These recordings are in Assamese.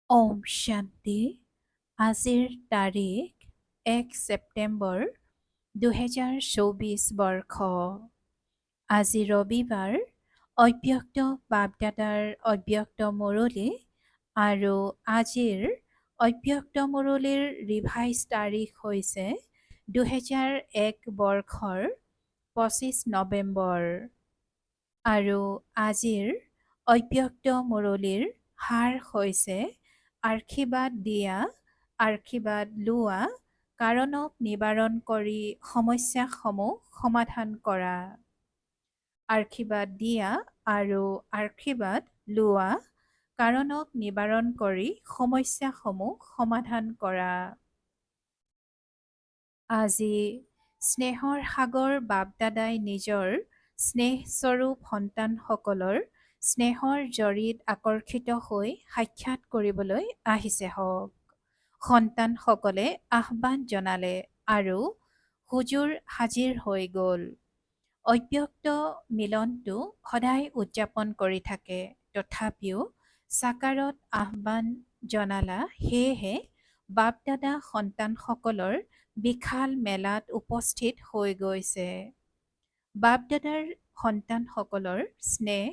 ওম শান্তি। আজিৰ তাৰিখ 1 ছেপ্টেম্বৰ 2024 বৰ্ষ। আজি ৰবিবাৰ। অব্যক্ত বাপদাদাৰ অব্যক্ত মুৰলী আৰু আজিৰ অব্যক্ত মুৰলীৰ ৰিভাইজ তাৰিখ হৈছে 2001 বৰ্ষৰ 25 নৱেম্বৰ। আৰু আজিৰ অব্যক্ত মুৰলীৰ সাৰ হৈছে আশীৰ্বাদ দিয়া, আশীৰ্বাদ লোৱা, কাৰণক নিবাৰণ কৰি সমস্যাসমূহ সমাধান কৰা। আশীৰ্বাদ দিয়া আৰু আশীৰ্বাদ লোৱা, কাৰণক নিবাৰণ কৰি সমস্যাসমূহ সমাধান কৰা। আজি স্নেহৰ সাগৰ বাপদাদাই নিজৰ স্নেহস্বৰূপ সন্তানসকলৰ স্নেহৰ জৰীত আকৰ্ষিত হৈ সাক্ষাৎ কৰিবলৈ আহিছে হওক। সন্তানসকলে আহ্বান জনালে আৰু হুজুৰ হাজিৰ হৈ গ'ল। অব্যক্ত মিলনটো সদায় উদযাপন কৰি থাকে, তথাপিও সাকাৰত আহ্বান জনালা, সেয়েহে বাপদাদা সন্তানসকলৰ বিশাল মেলাত উপস্থিত হৈ গৈছে। বাপদাদাৰ সন্তানসকলৰ স্নেহ,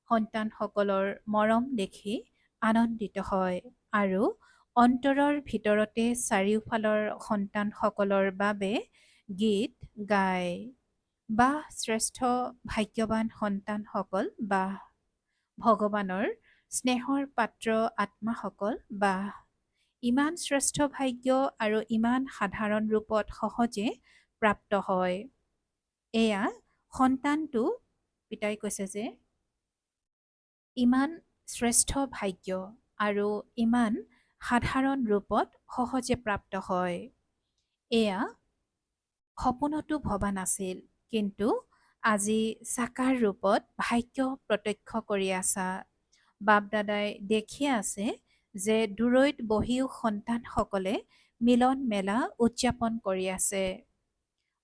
সন্তানসকলৰ মৰম দেখি আনন্দিত হয় আৰু অন্তৰৰ ভিতৰতে চাৰিওফালৰ সন্তানসকলৰ বাবে গীত গায়। বাহ শ্ৰেষ্ঠ ভাগ্যৱান সন্তানসকল, বাহ ভগৱানৰ স্নেহৰ পাত্ৰ আত্মাসকল, বাহ ইমান শ্ৰেষ্ঠ ভাগ্য আৰু ইমান সাধাৰণ ৰূপত সহজে প্ৰাপ্ত হয়। এয়া সন্তানটো, পিতাই কৈছে যে ইমান শ্ৰেষ্ঠ ভাগ্য আৰু ইমান সাধাৰণ ৰূপত সহজে প্ৰাপ্ত হয়। এয়া সপোনতো ভবা নাছিল, কিন্তু আজি সাকাৰ ৰূপত ভাগ্য প্ৰত্যক্ষ কৰি আছা। বাপদাদাই দেখি আছে যে দূৰৈত বহিও সন্তানসকলে মিলন মেলা উদযাপন কৰি আছে।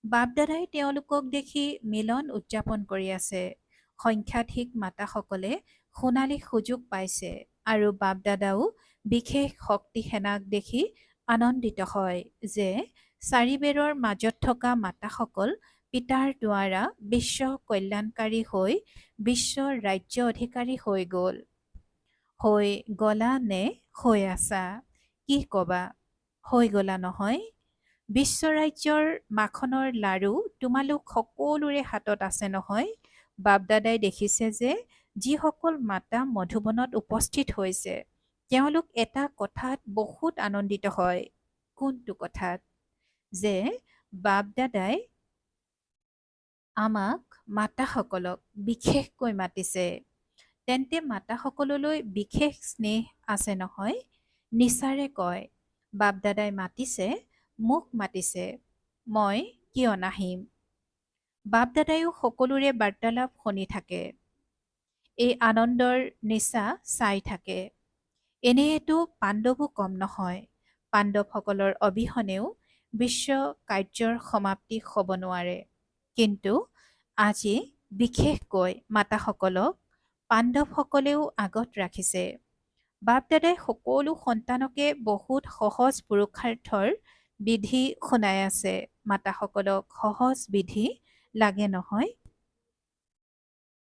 বাপদাদাই তেওঁলোকক দেখি মিলন উদযাপন কৰি আছে। সংখ্যাধিক মাতাসকলে সোণালী সুযোগ পাইছে আৰু বাপদাদাও বিশেষ শক্তি সেনাক দেখি আনন্দিত হয় যে চাৰিবেৰৰ মাজত থকা মাতাসকল পিতাৰ দ্বাৰা বিশ্ব কল্যাণকাৰী হৈ বিশ্বৰ ৰাজ্য অধিকাৰী হৈ গ'ল। হৈ গলা নে হৈ আছা? কি কবা? হৈ গলা নহয়? বিশ্ব ৰাজ্যৰ মাখনৰ লাৰু তোমালোক সকলোৰে হাতত আছে নহয়? বাপদাদাই দেখিছে যে যিসকল মাতা মধুবনত উপস্থিত হৈছে, তেওঁলোক এটা কথাত বহুত আনন্দিত হয়। কোনটো কথাত? যে বাপদাদাই আমাক মাতাসকলক বিশেষকৈ মাতিছে। তেন্তে মাতাসকললৈ বিশেষ স্নেহ আছে নহয়? নিচাৰে কয়, বাপদাদাই মাতিছে, মোক মাতিছে, মই কিয় নাহিম? বাপদাদায়ো সকলোৰে বাৰ্তালাপ শুনি থাকে। এই আনন্দৰ নিচা চাই থাকে। এনেয়েতো পাণ্ডৱো কম নহয়। পাণ্ডৱসকলৰ অবিহনেও বিশ্ব কাৰ্যৰ সমাপ্তি হ'ব নোৱাৰে। কিন্তু আজি বিশেষকৈ মাতাসকলক পাণ্ডৱসকলেও আগত ৰাখিছে। বাপদাদাই সকলো সন্তানকে বহুত সহজ পুৰুষাৰ্থৰ বিধি শুনাই আছে। মাতাসকলক সহজ বিধি লাগে নহয়?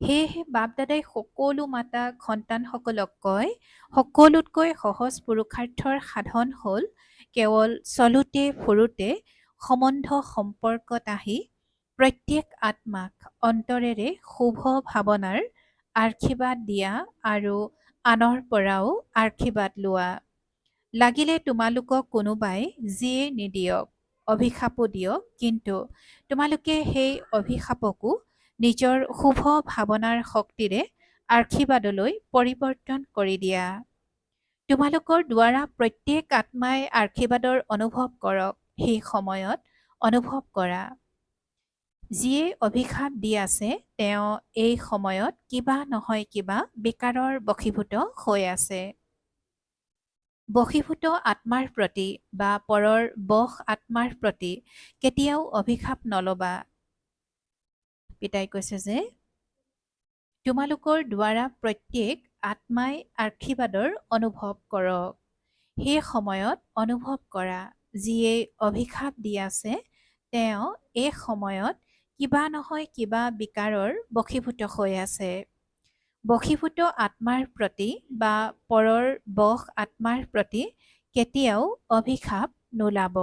সেয়েহে বাপদাদাই সকলো মাতাক সন্তানসকলক কয়, সকলোতকৈ সহজ পুৰুষাৰ্থৰ সাধন হ'ল কেৱল চলোতে ফুৰোতে সম্বন্ধ সম্পৰ্কত আহি প্ৰত্যেক আত্মাক অন্তৰেৰে শুভ ভাৱনাৰ আশীৰ্বাদ দিয়া আৰু আনৰ পৰাও আশীৰ্বাদ লোৱা। লাগিলে তোমালোকক কোনোবাই যিয়ে নিদিয়ক, অভিশাপো দিয়ক, কিন্তু তোমালোকে সেই অভিশাপকো নিজৰ শুভ ভাৱনাৰ শক্তিৰে আশীৰ্বাদলৈ পৰিৱৰ্তন কৰি দিয়া। তোমালোকৰ দ্বাৰা প্ৰত্যেক আত্মাই আশীৰ্বাদৰ অনুভৱ কৰক। সেই সময়ত অনুভৱ কৰা, যিয়ে অভিশাপ দি আছে তেওঁ এই সময়ত কিবা নহয় কিবা বিকাৰৰ বশীভূত হৈ আছে। বশীভূত আত্মাৰ প্ৰতি বা পৰৰ বশ আত্মাৰ প্ৰতি কেতিয়াও অভিশাপ নল'বা। পিতাই কৈছে যে তোমালোকৰ দ্বাৰা প্ৰত্যেক আত্মাই আশীৰ্বাদৰ অনুভৱ কৰক। সেই সময়ত অনুভৱ কৰা যিয়ে অভিশাপ দি আছে, তেওঁ এই সময়ত কিবা নহয় কিবা বিকাৰৰ বশীভূত হৈ আছে। বশীভূত আত্মাৰ প্ৰতি বা পৰৰ বশ আত্মাৰ প্ৰতি কেতিয়াও অভিশাপ নোলাব।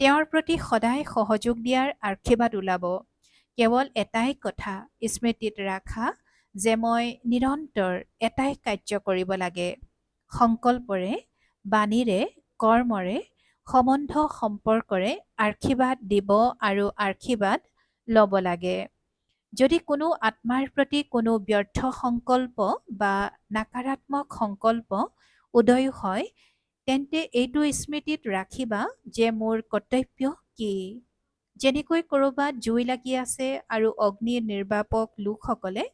তেওঁৰ প্ৰতি সদায় সহযোগ দিয়াৰ আশীৰ্বাদ ওলাব। কেৱল এটাই কথা স্মৃতিত ৰাখা যে মই নিৰন্তৰ এটাই কাৰ্য কৰিব লাগে। সংকল্পৰে, বাণীৰে, কৰ্মৰে, সম্বন্ধ সম্পৰ্কৰে আশীৰ্বাদ দিব আৰু আশীৰ্বাদ ল'ব লাগে। যদি কোনো আত্মাৰ প্ৰতি কোনো ব্যৰ্থ সংকল্প বা নাকাৰাত্মক সংকল্প উদয় হয়, তেন্তে এইটো স্মৃতিত ৰাখিবা যে মোৰ কৰ্তব্য কি। যেনেকৈ ক'ৰবাত জুই লাগি আছে আৰু অগ্নি নিৰ্বাপক লোকসকলে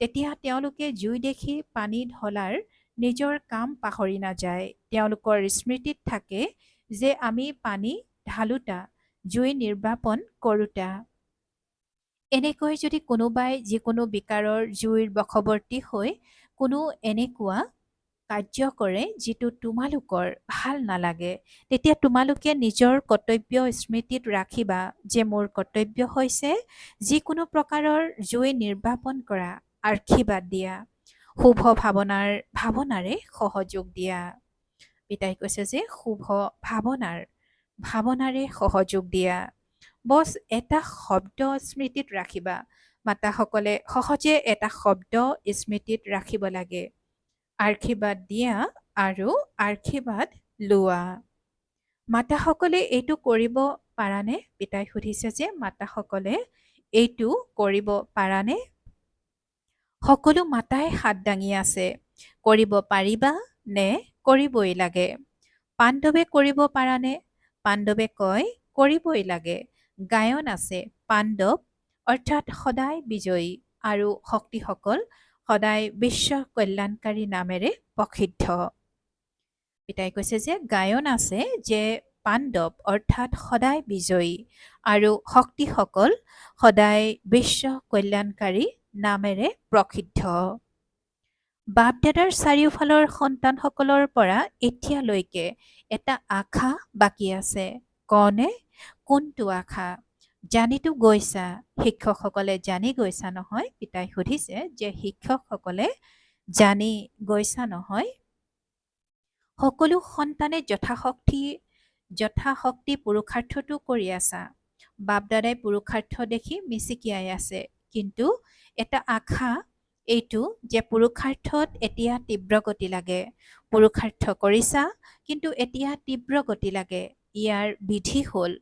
তেতিয়া তেওঁলোকে জুই দেখি পানী ঢলাৰ নিজৰ কাম পাহৰি নাযায়। তেওঁলোকৰ স্মৃতিত থাকে যে আমি পানী ঢালোতা, জুই নিৰ্বাপন কৰোতা। এনেকৈ যদি কোনোবাই যিকোনো বিকাৰৰ জুইৰ বশৱৰ্তী হৈ কোনো এনেকুৱা কাৰ্য কৰে যিটো তোমালোকৰ ভাল নালাগে, তেতিয়া তোমালোকে নিজৰ কৰ্তব্য স্মৃতিত ৰাখিবা যে মোৰ কৰ্তব্য হৈছে যিকোনো প্ৰকাৰৰ জুই নিৰ্বাপন কৰা, আশীৰ্বাদ দিয়া, শুভ ভাৱনাৰে সহযোগ দিয়া। পিতাই কৈছে যে শুভ ভাৱনাৰে সহযোগ দিয়া। বছ এটা শব্দ স্মৃতিত ৰাখিবা। মাতাসকলে সহজে এটা শব্দ স্মৃতিত ৰাখিব লাগে, আশীৰ্বাদ দিয়া আৰু আশীৰ্বাদ লোৱা। মাতাসকলে এইটো কৰিব পাৰানে? পিতাই সুধিছে যে মাতাসকলে এইটো কৰিব পাৰানে? সকলো মাতাই হাত দাঙি আছে। কৰিব পাৰিবা নে? কৰিবই লাগে। পাণ্ডৱে কৰিব পাৰানে? পাণ্ডৱে কয় কৰিবই লাগে। গায়ন আছে, পাণ্ডৱ অৰ্থাৎ সদায় বিজয়ী আৰু শক্তিসকল সদায় বিশ্ব কল্যাণকাৰী নামেৰে প্ৰসিদ্ধ। পিতাই কৈছে যে গায়ন আছে যে পাণ্ডৱ অৰ্থাৎ সদায় বিজয়ী আৰু শক্তিসকল সদায় বিশ্ব কল্যাণকাৰী নামেৰে প্ৰসিদ্ধ। বাপ দাদাৰ চাৰিওফালৰ সন্তানসকলৰ পৰা এতিয়ালৈকে এটা আশা বাকী আছে। কনে? কোনটো আশা? জানিতো গৈছা, শিক্ষকসকলে জানি গৈছা নহয়? পিতাই সুধিছে যে শিক্ষকসকলে জানি গৈছা নহয়? সকলো সন্তানে যথাশক্তি পুৰুষাৰ্থটো কৰি আছা। বাপ দাদাই পুৰুষাৰ্থ দেখি মিচিকিয়াই আছে, কিন্তু এটা আশা এইটো যে পুৰুষাৰ্থত এতিয়া তীব্ৰ গতি লাগে। পুৰুষাৰ্থ কৰিছা, কিন্তু এতিয়া তীব্ৰ গতি লাগে। ইয়াৰ বিধি হ'ল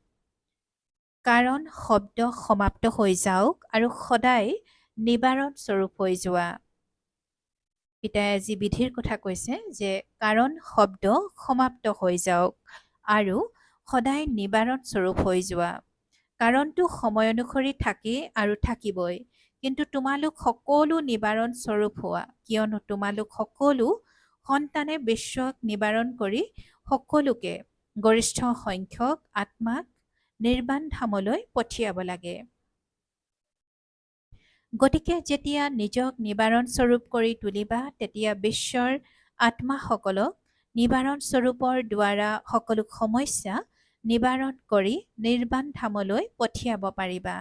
কাৰণ শব্দ সমাপ্ত হৈ যাওক আৰু সদায় নিবাৰণ স্বৰূপ হৈ যোৱা। পিতাই আজি বিধিৰ কথা কৈছে যে কাৰণ শব্দ সমাপ্ত হৈ যাওক আৰু সদায় নিবাৰণ স্বৰূপ হৈ যোৱা। কাৰণটো সময় অনুসৰি থাকেই আৰু থাকিবই, কিন্তু তোমালোক সকলো নিবাৰণ স্বৰূপ হোৱা, কিয়নো তোমালোক সকলো সন্তানে বিশ্বক নিবাৰণ কৰি সকলোকে গৰিষ্ঠ সংখ্যক আত্মাক নিৰ্বাণ ধামলৈ পঠিয়াব লাগে। গতিকে যেতিয়া নিজক নিবাৰণ স্বৰূপ কৰি তুলিবা, তেতিয়া বিশ্বৰ আত্মাসকলক নিবাৰণ স্বৰূপৰ দ্বাৰা সকলো সমস্যা নিবাৰণ কৰি নিৰ্বাণ ধামলৈ পঠিয়াব পাৰিবা।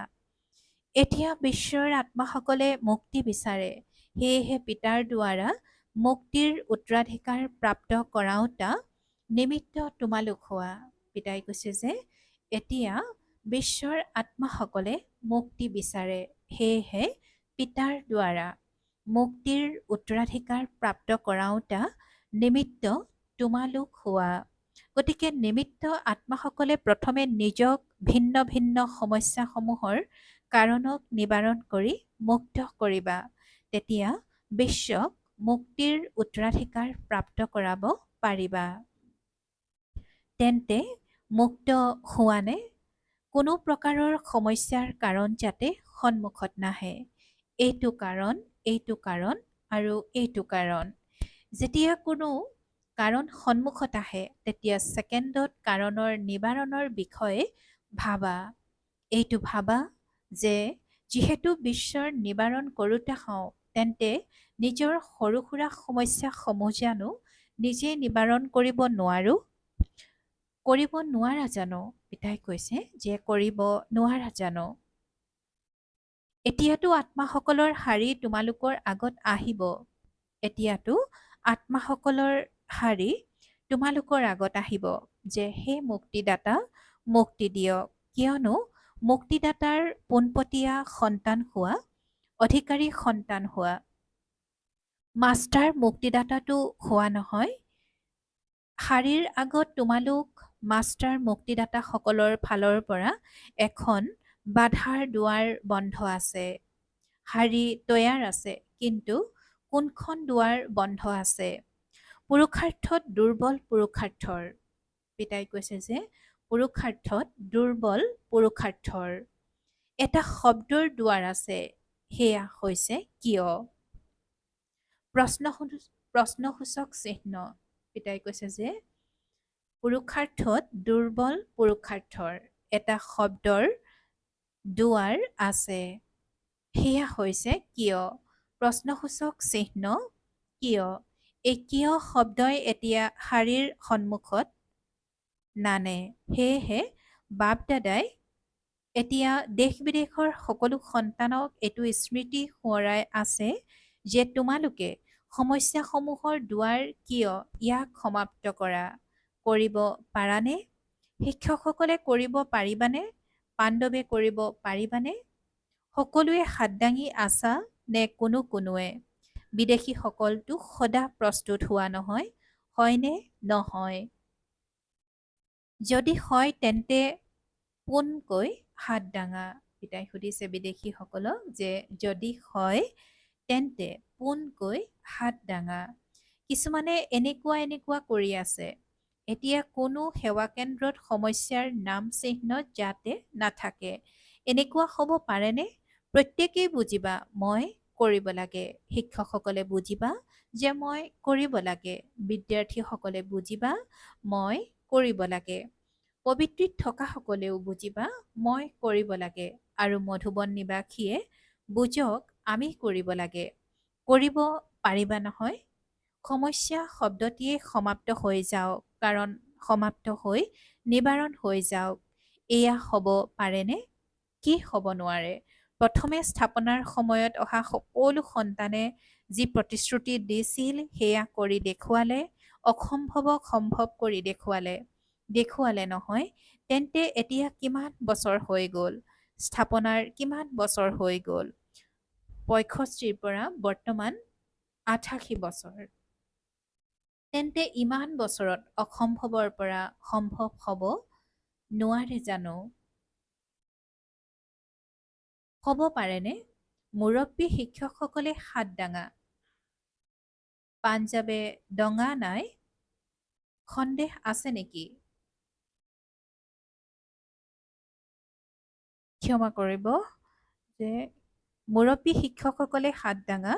এতিয়া বিশ্বৰ আত্মাসকলে মুক্তি বিচাৰে, সেয়েহে পিতাৰ দ্বাৰা মুক্তিৰ উত্তৰাধিকাৰ প্ৰাপ্ত কৰাওঁতা নিমিত্ত তোমালোক হোৱা। পিতাই কৈছে যে এতিয়া বিশ্বৰ আত্মাসকলে মুক্তি বিচাৰে, সেয়েহে পিতাৰ দ্বাৰা মুক্তিৰ উত্তৰাধিকাৰ প্ৰাপ্ত কৰাওঁতা নিমিত্ত তোমালোক হোৱা। গতিকে নিমিত্ত আত্মাসকলে প্ৰথমে নিজক ভিন্ন ভিন্ন সমস্যাসমূহৰ কাৰণক নিবাৰণ কৰি মুক্ত কৰিবা, তেতিয়া বিশ্বক মুক্তিৰ উত্তৰাধিকাৰ প্ৰাপ্ত কৰাব পাৰিবা। তেন্তে মুক্ত হোৱানে? কোনো প্ৰকাৰৰ সমস্যাৰ কাৰণ যাতে সন্মুখত নাহে। এইটো কাৰণ, এইটো কাৰণ আৰু এইটো কাৰণ। যেতিয়া কোনো কাৰণ সন্মুখত আহে, তেতিয়া ছেকেণ্ডত কাৰণৰ নিবাৰণৰ বিষয়ে ভাবা। এইটো ভাবা যে যিহেতু বিশ্বৰ নিবাৰণ কৰোঁতা হওঁ, তেন্তে নিজৰ সৰু সুৰা সমস্যাসমূহ জানো নিজে নিবাৰণ কৰিব নোৱাৰোঁ? কৰিব নোৱাৰা জানো? পিতাই কৈছে যে কৰিব নোৱাৰা জানো? এতিয়াতো আত্মাসকলৰ শাৰী তোমালোকৰ আগত আহিব। এতিয়াতো আত্মাসকলৰ শাৰী তোমালোকৰ আগত আহিব যে হে মুক্তিদাতা মুক্তি দিয়ক, কিয়নো মুক্তিদাতাৰ পোনপটীয়া সন্তান হোৱা, অধিকাৰী সন্তান হোৱা। মাষ্টাৰ মুক্তিদাতাটো হোৱা নহয়। শাৰীৰ আগত তোমালোক মাষ্টাৰ মুক্তিদাতাসকলৰ ফালৰ পৰা এখন বাধাৰ দুৱাৰ বন্ধ আছে। শাৰী তৈয়াৰ আছে, কিন্তু কোনখন দুৱাৰ বন্ধ আছে? পুৰুষাৰ্থত দুৰ্বল পুৰুষাৰ্থৰ। পিতাই কৈছে যে পুৰুষাৰ্থত দুৰ্বল পুৰুষাৰ্থৰ এটা শব্দৰ দুৱাৰ আছে, সেয়া হৈছে কিয়? প্ৰশ্নসূচক চিহ্ন। পিতাই কৈছে যে পুৰুষাৰ্থত দুৰ্বল পুৰুষাৰ্থৰ এটা শব্দৰ দুৱাৰ আছে, সেয়া হৈছে কিয়? প্ৰশ্নসূচক চিহ্ন কিয়? এই কিয় শব্দই এতিয়া শাৰীৰ সন্মুখত নানে। সেয়েহে বাপ দাদাই এতিয়া দেশ বিদেশৰ সকলো সন্তানক এইটো স্মৃতি সোঁৱৰাই আছে যে তোমালোকে সমস্যাসমূহৰ দুৱাৰ কিয় ইয়াক সমাপ্ত কৰা। কৰিব পাৰানে? শিক্ষকসকলে কৰিব পাৰিবানে? পাণ্ডৱে কৰিব পাৰিবানে? সকলোৱে হাত দাঙি আছা নে কোনোৱে? বিদেশীসকলটো সদা প্ৰস্তুত হোৱা নহয়, হয়নে নহয়? যদি হয় তেন্তে পোনকৈ হাত দাঙা। পিতাই সুধিছে বিদেশীসকলক যে যদি হয় তেন্তে পোনকৈ হাত দাঙা। কিছুমানে এনেকুৱা কৰি আছে। এতিয়া কোনো সেৱা কেন্দ্ৰত সমস্যাৰ নাম চিহ্ন যাতে নাথাকে। এনেকুৱা হ'ব পাৰেনে? প্ৰত্যেকেই বুজিবা মই কৰিব লাগে। শিক্ষকসকলে বুজিবা যে মই কৰিব লাগে। বিদ্যাৰ্থীসকলে বুজিবা মই কৰিব লাগে। পবিত্ৰীত থকা সকলেও বুজিবা মই কৰিব লাগে। আৰু মধুবন নিবাসীয়ে বুজক আমি কৰিব লাগে। কৰিব পাৰিবা নহয়? সমস্যা শব্দটিয়ে সমাপ্ত হৈ যাওক, কাৰণ সমাপ্ত হৈ নিবাৰণ হৈ যাওক। এয়া হ'ব পাৰেনে? কি হ'ব নোৱাৰে? প্ৰথমে স্থাপনাৰ সময়ত অহা সকলো সন্তানে যি প্ৰতিশ্ৰুতি দিছিল সেয়া কৰি দেখুৱালে, অসম্ভৱক সম্ভৱ কৰি দেখুৱালে নহয়। তেন্তে এতিয়া কিমান বছৰ হৈ গ'ল? স্থাপনাৰ কিমান বছৰ হৈ গ'ল? 65ৰ পৰা বৰ্তমান 88 বছৰ। তেন্তে ইমান বছৰত অসম্ভৱৰ পৰা সম্ভৱ হ'ব নোৱাৰে জানো? হ'ব পাৰেনে? মুৰব্বী শিক্ষকসকলে হাত দাঙা। পাঞ্জাবে দঙা নাই? সন্দেহ আছে নেকি? ক্ষমা কৰিব যে মুৰব্বী শিক্ষকসকলে হাত দাঙা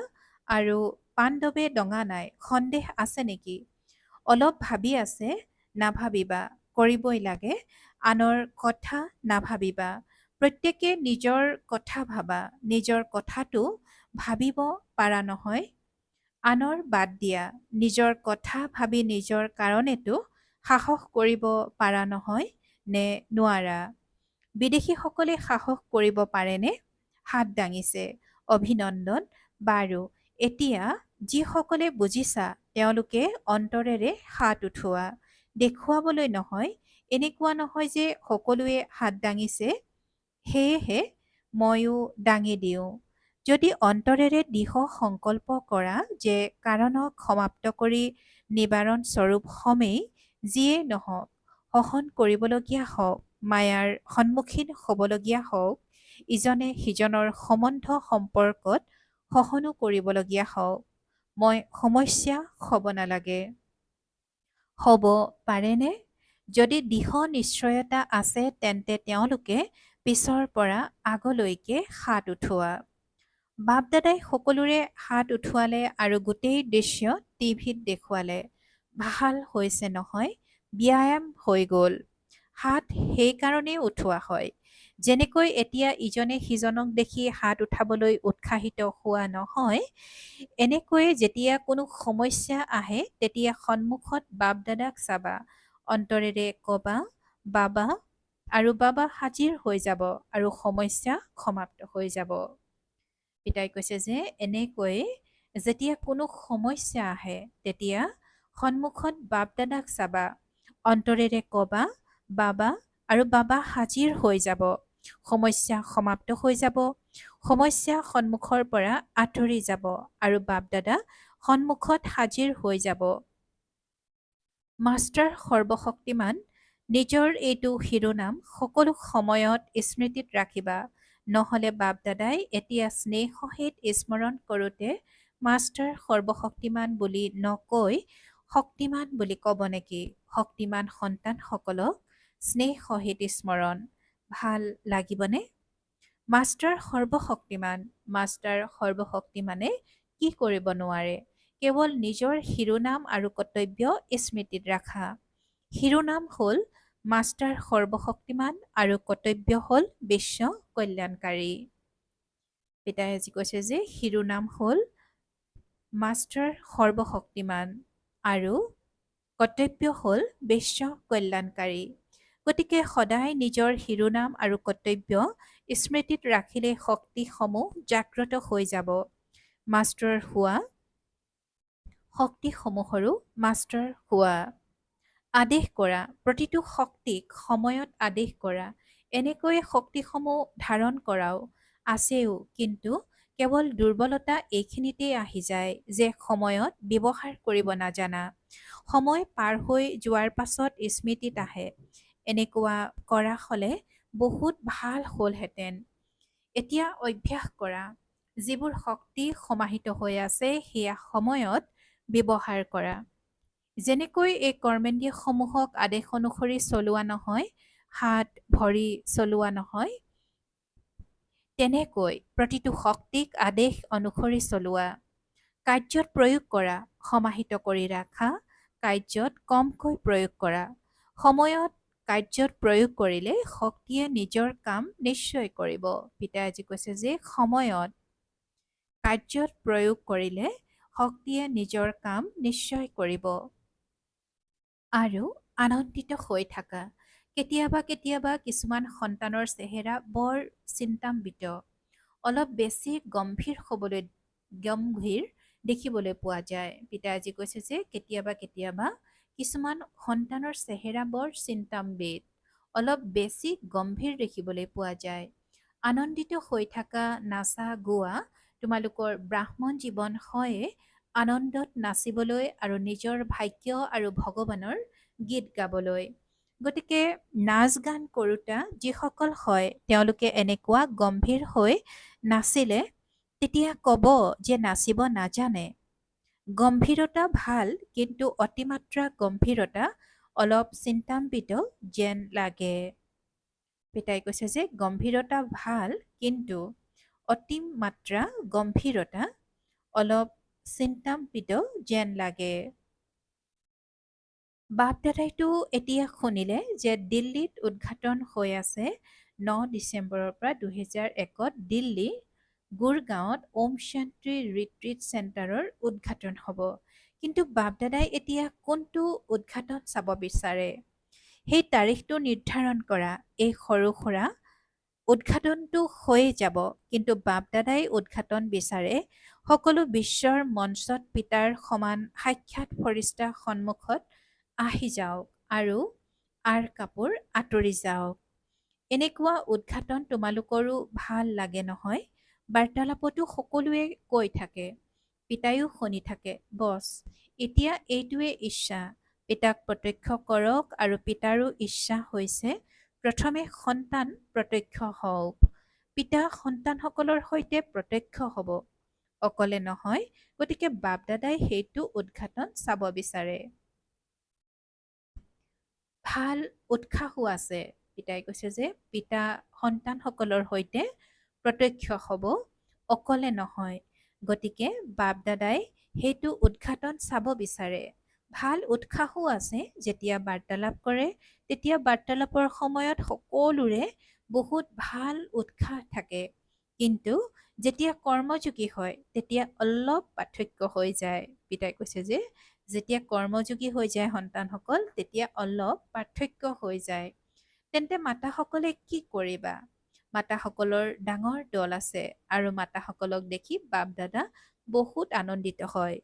আৰু পাণ্ডৱে দঙা নাই, সন্দেহ আছে নেকি? অলপ ভাবি আছে, নাভাবিবা, কৰিবই লাগে। আনৰ কথা নাভাবিবা। প্ৰত্যেকে নিজৰ কথা ভাবা। নিজৰ কথাটো ভাবিব পাৰা নহয়? আনৰ বাদ দিয়া, নিজৰ কথা ভাবি নিজৰ কাৰণেতো সাহস কৰিব পাৰা নহয় নে নোৱাৰা? বিদেশীসকলে সাহস কৰিব পাৰেনে? হাত দাঙিছে, অভিনন্দন। বাৰু এতিয়া যিসকলে বুজিছা তেওঁলোকে অন্তৰেৰে হাত উঠোৱা। দেখুৱাবলৈ নহয়। এনেকুৱা নহয় যে সকলোৱে হাত দাঙিছে সেয়েহে ময়ো দাঙি দিওঁ। যদি অন্তৰেৰে দৃঢ় সংকল্প কৰা যে কাৰণক সমাপ্ত কৰি নিবাৰণ স্বৰূপ হমেই, যিয়েই নহওক, সহন কৰিবলগীয়া হওক, মায়াৰ সন্মুখীন হ'বলগীয়া হওক, ইজনে সিজনৰ সম্বন্ধ সম্পৰ্কত সহনো কৰিবলগীয়া হওক, মই সমস্যা হ'ব নালাগে। হ'ব পাৰেনে? যদি দৃঢ় নিশ্চয়তা আছে তেন্তে তেওঁলোকে পিছৰ পৰা আগলৈকে হাত উঠোৱা। বাপ দাদাই সকলোৰে হাত উঠোৱালে আৰু গোটেই দৃশ্য টিভিত দেখুৱালে। ভাল হৈছে নহয়? ব্যায়াম হৈ গ'ল। হাত সেইকাৰণেই উঠোৱা হয় যেনেকৈ এতিয়া ইজনে সিজনক দেখি হাত উঠাবলৈ উৎসাহিত হোৱা নহয়, এনেকৈয়ে যেতিয়া কোনো সমস্যা আহে তেতিয়া সন্মুখত বাপ দাদাক চাবা, অন্তৰেৰে কবা বাবা, আৰু বাবা হাজিৰ হৈ যাব আৰু সমস্যা সমাপ্ত হৈ যাব। পিতাই কৈছে যে এনেকৈ যেতিয়া কোনো সমস্যা আহে তেতিয়া সন্মুখত বাপ দাদাক চাবা, অন্তৰেৰে কবা বাবা, আৰু বাবা হাজিৰ হৈ যাব, সমস্যা সমাপ্ত হৈ যাব, সমস্যা সন্মুখৰ পৰা আঁতৰি যাব আৰু বাপ দাদা সন্মুখত হাজিৰ হৈ যাব। মাষ্টাৰ সৰ্বশক্তিমান, নিজৰ এইটো শিৰোনাম সকলো সময়ত স্মৃতিত ৰাখিবা, নহ'লে বাপ দাদাই এতিয়া স্নেহ সহিত স্মৰণ কৰোঁতে মাষ্টাৰ সৰ্বশক্তিমান বুলি নকৈ শক্তিমান বুলি ক'ব নেকি? শক্তিমান সন্তানসকলক স্নেহ সহিত স্মৰণ ভাল লাগিবনে? মাষ্টাৰ সৰ্বশক্তিমান, মাষ্টাৰ সৰ্বশক্তিমানে কি কৰিব নোৱাৰে? কেৱল নিজৰ শিৰোনাম আৰু কৰ্তব্য স্মৃতিত ৰাখা। শিৰোনাম হ'ল মাষ্টাৰ সৰ্বশক্তিমান আৰু কৰ্তব্য হ'ল বিশ্ব কল্যাণকাৰী। পিতাই আজি কৈছে যে শিৰোনাম হ'ল মাষ্টাৰ সৰ্বশক্তিমান আৰু কৰ্তব্য হ'ল বিশ্ব কল্যাণকাৰী। গতিকে সদায় নিজৰ শিৰোনাম আৰু কৰ্তব্য স্মৃতিত ৰাখিলে শক্তিসমূহ জাগ্ৰত হৈ যাব। মাষ্টাৰ হোৱা শক্তিসমূহৰো মাষ্টাৰ হোৱা। আদেশ কৰা, প্ৰতিটো শক্তিক সময়ত আদেশ কৰা, এনেকৈ শক্তিসমূহ ধাৰণ কৰাও আছেও, কিন্তু কেৱল দুৰ্বলতা এইখিনিতেই আহি যায় যে সময়ত ব্যৱহাৰ কৰিব নাজানা। সময় পাৰ হৈ যোৱাৰ পাছত স্মৃতিত আহে। এনেকুৱা কৰা হ'লে বহুত ভাল হ'লহেঁতেন। এতিয়া অভ্যাস কৰা, যিবোৰ শক্তি সমাহিত হৈ আছে সেয়া সময়ত ব্যৱহাৰ কৰা। যেনেকৈ এই কৰ্মেন্দ্ৰিয়সমূহক আদেশ অনুসৰি চলোৱা নহয়, হাত ভৰি চলোৱা নহয়, তেনেকৈ প্ৰতিটো শক্তিক আদেশ অনুসৰি চলোৱা। কাৰ্যত প্ৰয়োগ কৰা, সমাহিত কৰি ৰাখা, কাৰ্যত কমকৈ প্ৰয়োগ কৰা। সময়ত কাৰ্যত প্ৰয়োগ কৰিলে শক্তিয়ে নিজৰ কাম নিশ্চয় কৰিব। পিতাই আজি কৈছে যে সময়ত কাৰ্যত প্ৰয়োগ কৰিলে শক্তিয়ে নিজৰ কাম নিশ্চয় কৰিব। আৰু আনন্দিত হৈ থাকা। কেতিয়াবা কেতিয়াবা কিছুমান সন্তানৰ চেহেৰা বৰ চিন্তান্বিত, অলপ বেছি গম্ভীৰ দেখিবলৈ পোৱা যায়। পিতাই আজি কৈছে যে কেতিয়াবা কেতিয়াবা কিছুমান সন্তানৰ চেহেৰা বৰ চিন্তান্বিত, অলপ বেছি গম্ভীৰ দেখিবলৈ পোৱা যায়। আনন্দিত হৈ থাকা, নাচা গোৱা, তোমালোকৰ ব্ৰাহ্মণ জীৱন হয়ে আনন্দত নাচিবলৈ আৰু নিজৰ ভাগ্য আৰু ভগৱানৰ গীত গাবলৈ। গতিকে নাচ গান কৰোঁতা যিসকল হয় তেওঁলোকে এনেকুৱা গম্ভীৰ হৈ নাচিলে তেতিয়া ক'ব যে নাচিব নাজানে। গম্ভীৰতা ভাল, কিন্তু অতিমাত্ৰা গম্ভীৰতা অলপ চিন্তান্বিত যেন লাগে। পিতাই কৈছে যে গম্ভীৰতা ভাল, কিন্তু অতিমাত্ৰা গম্ভীৰতা অলপ চিন্তান্বিত যেন লাগে। বাপ দাদাইতো এতিয়া শুনিলে যে দিল্লীত উদ্ঘাটন হৈ আছে 9 ডিচেম্বৰৰ পৰা 2001 দিল্লী গুৰগাঁৱত ওম শান্তি ৰিট্ৰিট চেণ্টাৰৰ উদ্ঘাটন হ'ব। কিন্তু বাপ দাদাই এতিয়া কোনটো উদ্ঘাটন চাব বিচাৰে? সেই তাৰিখটো নিৰ্ধাৰণ কৰা। এই সৰু সুৰা উদ্ঘাটনটো হৈয়ে যাব, কিন্তু বাপ দাদাই উদ্ঘাটন বিচাৰে সকলো বিশ্বৰ মঞ্চত পিতাৰ সমান সাক্ষাৎ ফৰিষ্টা সন্মুখত আহি যাওক আৰু আঁৰ কাপোৰ আঁতৰি যাওক। এনেকুৱা উদ্ঘাটন তোমালোকৰো ভাল লাগে নহয়? বাৰ্তালাপতো সকলোৱে কৈ থাকে, পিতায়ো শুনি থাকে, বছ এতিয়া এইটোৱে ইচ্ছা, পিতাক প্ৰত্যক্ষ কৰক, আৰু পিতাৰো ইচ্ছা হৈছে প্ৰথমে সন্তান প্ৰত্যক্ষ হওক। পিতা সন্তানসকলৰ সৈতে প্ৰত্যক্ষ হ'ব, অকলে নহয়। গতিকে বাপ দাদাই সেইটো উদ্ঘাটন চাব বিচাৰে। ভাল উৎসাহো আছে। পিতাই কৈছে যে পিতা সন্তানসকলৰ সৈতে প্ৰত্যক্ষ হ'ব, অকলে নহয়। গতিকে বাপ দাদাই সেইটো উদ্ঘাটন চাব বিচাৰে। ভাল উৎসাহো আছে। যেতিয়া বাৰ্তালাপ কৰে তেতিয়া বাৰ্তালাপৰ সময়ত সকলোৰে বহুত ভাল উৎসাহ থাকে। কিন্তু যেতিয়া কৰ্মযোগী হয় তেতিয়া অলপ পাৰ্থক্য হৈ যায়। পিতাই কৈছে যে যেতিয়া কৰ্মযোগী হৈ যায় সন্তানসকল তেতিয়া অলপ পাৰ্থক্য হৈ যায়। তেন্তে মাতাসকলে কি কৰিবা? মাতাসকলৰ ডাঙৰ দল আছে আৰু মাতাসকলক দেখি বাপ দাদা বহুত আনন্দিত হয়।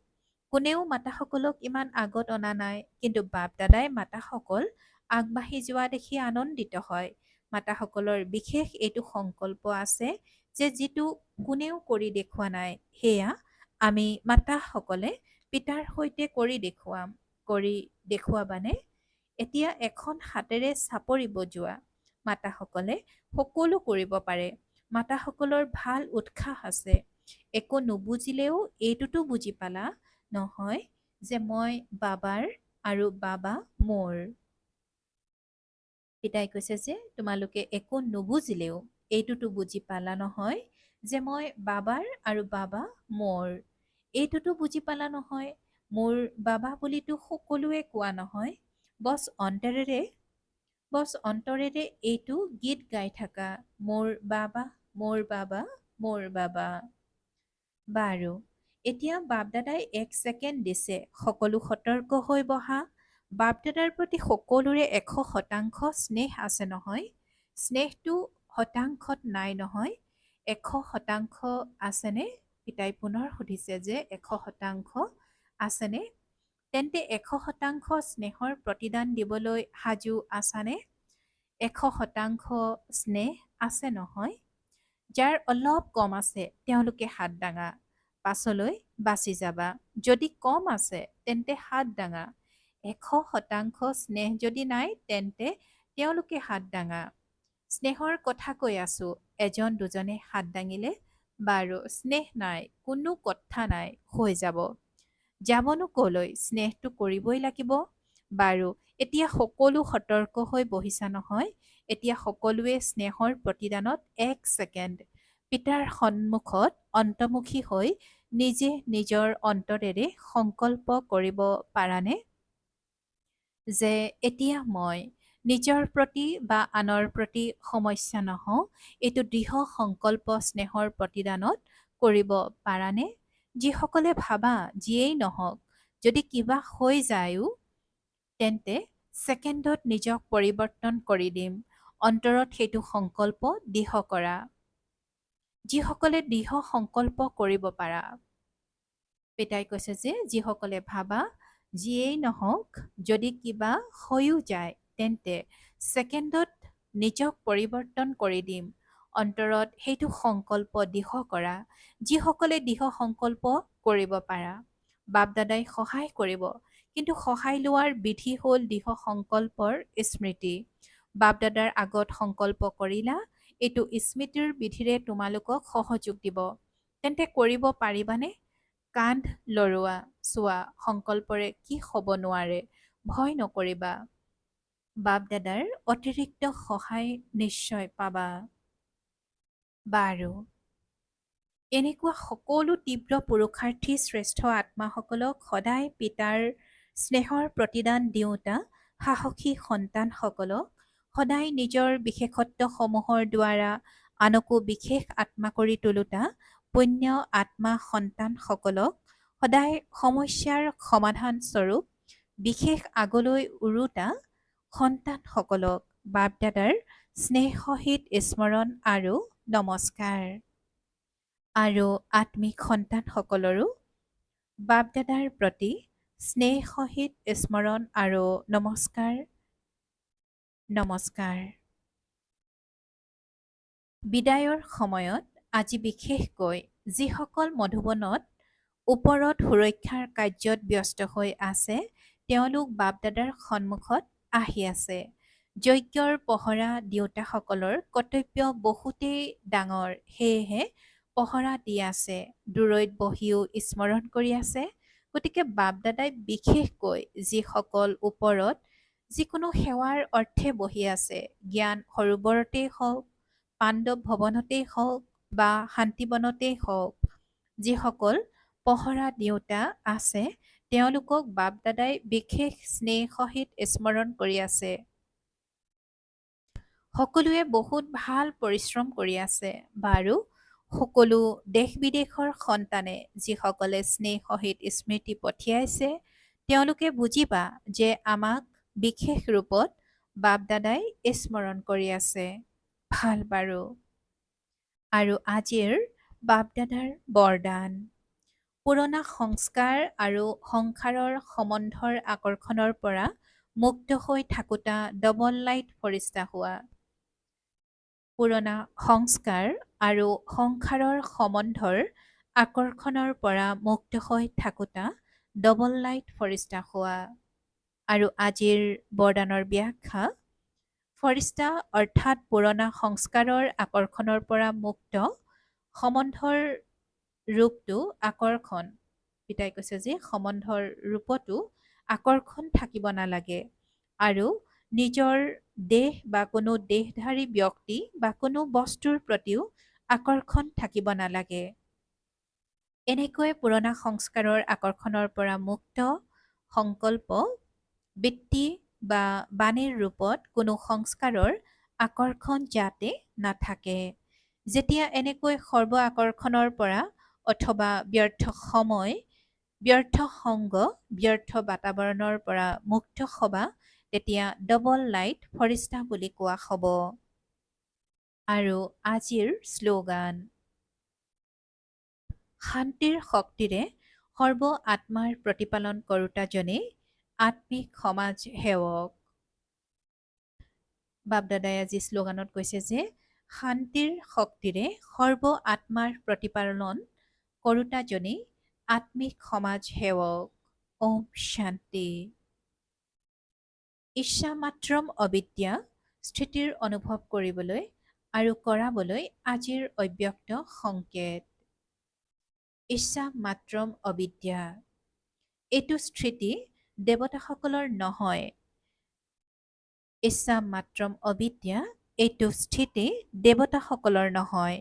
কোনেও মাতাসকলক ইমান আগত অনা নাই, কিন্তু বাপ দাদাই মাতাসকল আগবাঢ়ি যোৱা দেখি আনন্দিত হয়। মাতাসকলৰ বিশেষ এইটো সংকল্প আছে যে যিটো কোনেও কৰি দেখুওৱা নাই, সেয়া আমি মাতাসকলে পিতাৰ সৈতে কৰি দেখুৱাম। কৰি দেখুৱাবানে? এতিয়া এখন হাতেৰে চাপৰি বজোৱা। মাতাসকলে সকলো কৰিব পাৰে। মাতাসকলৰ ভাল উৎসাহ আছে। একো নুবুজিলেও এইটোতো বুজি পালা নহয় যে মই বাবাৰ আৰু বাবা মোৰ। পিতাই কৈছে যে তোমালোকে একো নুবুজিলেও এইটোতো বুজি পালা নহয় যে মই বাবাৰ আৰু বাবা মোৰ। এইটোতো বুজি পালা নহয় মোৰ বাবা বুলিতো সকলোৱে কোৱা নহয়। বছ অন্তৰেৰে এইটো গীত গাই থাকা, মোৰ বাবা, মোৰ বাবা, মোৰ বাবা। বাৰু, এতিয়া বাপদাদাই 1 ছেকেণ্ড দিছে, সকলো সতৰ্ক হৈ বহা। বাপদাদাৰ প্ৰতি সকলোৰে 100% স্নেহ আছে নহয়? স্নেহটো শতাংশত নাই নহয়? 100% আছেনে? পিতাই পুনৰ সুধিছে যে 100% আছেনে? তেন্তে 100% স্নেহৰ প্ৰতিদান দিবলৈ সাজু আছানে? 100% স্নেহ আছে নহয়? যাৰ অলপ কম আছে তেওঁলোকে হাত দাঙা, পাছলৈ বাচি যাবা। যদি কম আছে তেন্তে হাত দাঙা। 100% স্নেহ যদি নাই তেন্তে তেওঁলোকে হাত দাঙা। স্নেহৰ কথা কৈ আছো, এজন দুজনে হাত দাঙিলে বাৰু স্নেহ নাই, কোনো কথা নাই, হৈ যাব। যাবনো কলৈ, স্নেহটো কৰিবই লাগিব। বাৰু, এতিয়া সকলো সতৰ্ক হৈ বহিছা নহয়? এতিয়া সকলোৱে স্নেহৰ প্ৰতিদানত 1 ছেকেণ্ড পিতাৰ সন্মুখত অন্তৰ্মুখী হৈ নিজে নিজৰ অন্তৰেৰে সংকল্প কৰিব পাৰানে? যে এতিয়া মই নিজৰ প্ৰতি বা আনৰ প্ৰতি সমস্যা নহওঁ, এইটো দৃঢ় সংকল্প স্নেহৰ প্ৰতিদানত কৰিব পাৰানে? যিসকলে ভাবা যিয়েই নহওক, যদি কিবা হৈ যায়ও তেন্তে ছেকেণ্ডত নিজক পৰিৱৰ্তন কৰি দিম। অন্তৰত সেইটো সংকল্প দৃঢ় কৰা। যিসকলে দৃঢ় সংকল্প কৰিব পাৰা। পিতাই কৈছে যে যিসকলে ভাবা যিয়েই নহওক, যদি কিবা হৈও যায় তেন্তে ছেকেণ্ডত নিজক পৰিৱৰ্তন কৰি দিম। অন্তৰত সেইটো সংকল্প দৃঢ় কৰা। যিসকলে দৃঢ় সংকল্প কৰিব পাৰা, বাপ দাদাই সহায় কৰিব। কিন্তু সহায় লোৱাৰ বিধি হ'ল দৃঢ় সংকল্পৰ স্মৃতি। বাপ দাদাৰ আগত সংকল্প কৰিলা, এইটো স্মৃতিৰ বিধিৰে তোমালোকক সহযোগ দিব। তেন্তে কৰিব পাৰিবানে? কান্ধ লৰোৱা, চোৱা সংকল্পৰে কি হ'ব নোৱাৰে। ভয় নকৰিবা। বাপ দাদাৰ অতিৰিক্ত সহায় নিশ্চয় পাবা। বাৰু, এনেকুৱা সকলো তীব্ৰ পুৰুষাৰ্থী শ্ৰেষ্ঠ আত্মাসকলক সদায় পিতাৰ স্নেহৰ প্ৰতিদান দিওঁতা সাহসী সন্তানসকলক সদায় নিজৰ বিশেষত্বসমূহৰ দ্বাৰা আনকো বিশেষ আত্মা কৰি তোলোতা পুণ্য আত্মা সন্তানসকলক সদায় সমস্যাৰ সমাধান স্বৰূপ বিশেষ আগলৈ উৰোতা সন্তানসকলক বাপ দাদাৰ স্নেহ সহিত স্মৰণ আৰু নমস্কাৰ। আৰু আত্মিক সন্তানসকলৰো বাপ দাদাৰ প্ৰতি স্নেহ সহিত স্মৰণ আৰু নমস্কাৰ। নমস্কাৰ। বিদায়ৰ সময়ত আজি বিশেষকৈ যিসকল মধুবনত ওপৰত সুৰক্ষাৰ কাৰ্যত ব্যস্ত হৈ আছে, তেওঁলোক বাপ দাদাৰ সন্মুখত আহি আছে। যজ্ঞৰ পহৰা দিওঁতাসকলৰ কৰ্তব্য বহুতেই ডাঙৰ, সেয়েহে পহৰা দি আছে। দূৰৈত বহিও স্মৰণ কৰি আছে। গতিকে বাপ দাদাই বিশেষকৈ যিসকল ওপৰত যিকোনো সেৱাৰ অৰ্থে বহি আছে, জ্ঞান সৰোবৰতেই হওক, পাণ্ডৱ ভৱনতেই হওক বা শান্তিবনতেই হওক, যিসকল পহৰা দিওঁতা আছে তেওঁলোকক বাপ দাদাই বিশেষ স্নেহ সহিত স্মৰণ কৰি আছে। সকলোৱে বহুত ভাল পৰিশ্ৰম কৰি আছে। বাৰু সকলো দেশ বিদেশৰ সন্তানে যিসকলে স্নেহ সহিত স্মৃতি পঠিয়াইছে, তেওঁলোকে বুজিবা যে আমাক বিশেষ ৰূপত বাপ দাদাই স্মৰণ কৰি আছে। ভাল বাৰু। আৰু আজিৰ বাপ দাদাৰ বৰদান। পুৰণা সংস্কাৰ আৰু সংসাৰৰ সম্বন্ধৰ আকৰ্ষণৰ পৰা মুক্ত হৈ থাকোঁতা ডবল লাইট ফৰিষ্টা হোৱা। পুৰণা সংস্কাৰ আৰু সংসাৰৰ সম্বন্ধৰ আকৰ্ষণৰ পৰা মুক্ত হৈ থাকোঁতা ডবল লাইট ফৰিষ্টা হোৱা। আৰু আজিৰ বৰদানৰ ব্যাখ্যা। ফৰিষ্টা অৰ্থাৎ পুৰণা সংস্কাৰৰ আকৰ্ষণৰ পৰা মুক্ত সম্বন্ধৰ ৰূপটো আকৰ্ষণ। পিতাই কৈছে যে সম্বন্ধৰ ৰূপতো আকৰ্ষণ থাকিব নালাগে আৰু নিজৰ দেহ বা কোনো দেহধাৰী ব্যক্তি বা কোনো বস্তুৰ প্ৰতিও আকৰ্ষণ থাকিব নালাগে। এনেকৈ পুৰণা সংস্কাৰৰ আকৰ্ষণৰ পৰা মুক্ত সংকল্প, বৃত্তি বা বাণীৰ ৰূপত কোনো সংস্কাৰৰ আকৰ্ষণ যাতে নাথাকে। যেতিয়া এনেকৈ সৰ্ব আকৰ্ষণৰ পৰা অথবা ব্যৰ্থ সময়, ব্যৰ্থ সংগ, ব্যৰ্থ বাতাবৰণৰ পৰা মুক্ত হবা, তেতিয়া ডবল লাইট ফৰিষ্টা বুলি কোৱা হ'ব। আৰু আজিৰ শ্লোগান। শান্তিৰ শক্তিৰে সৰ্ব আত্মাৰ প্ৰতিপালন কৰোতাজনেই আত্মিক সমাজ সেৱক। বাপদাদাই আজি শ্লোগানত কৈছে যে শান্তিৰ শক্তিৰে সৰ্ব আত্মাৰ প্ৰতিপালন কৰোতাজনেই আত্মিক সমাজ সেৱক। ওম শান্তি। ইচ্ছা মাত্ৰম অবিদ্যা স্থিতিৰ অনুভৱ কৰিবলৈ আৰু কৰাবলৈ আজিৰ অব্যক্ত সংকেত। ইচ্ছা মাত্ৰম অবিদ্যা। এইটো স্থিতি দেৱতাসকলৰ নহয়। ইচ্ছা মাত্ৰম অবিদ্যা, এইটো স্থিতি দেৱতাসকলৰ নহয়,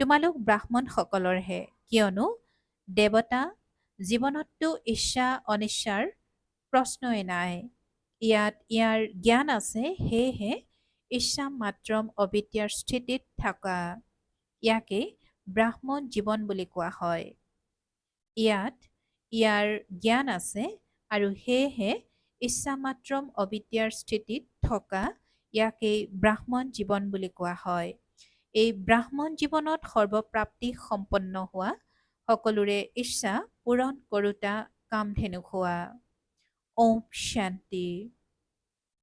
তোমালোক ব্ৰাহ্মণসকলৰহে। কিয়নো দেৱতা জীৱনততো ইচ্ছা অনিচ্ছাৰ প্ৰশ্নই নাই। ইয়াত ইয়াৰ জ্ঞান আছে, সেয়েহে ইচ্ছা মাত্ৰম অবিদ্যাৰ স্থিতিত থকা। ইয়াকে ব্ৰাহ্মণ জীৱন বুলি কোৱা হয়। ইয়াত ইয়াৰ জ্ঞান আছে আৰু সেয়েহে ইচ্ছা মাত্ৰম অবিদ্যাৰ স্থিতিত থকা ইয়াকেই ব্ৰাহ্মণ জীৱন বুলি কোৱা হয়। এই ব্ৰাহ্মণ জীৱনত সৰ্বপ্ৰাপ্তি সম্পন্ন হোৱা, সকলোৰে ইচ্ছা পূৰণ কৰোতা কামধেনু হোৱা। ওম শান্তি।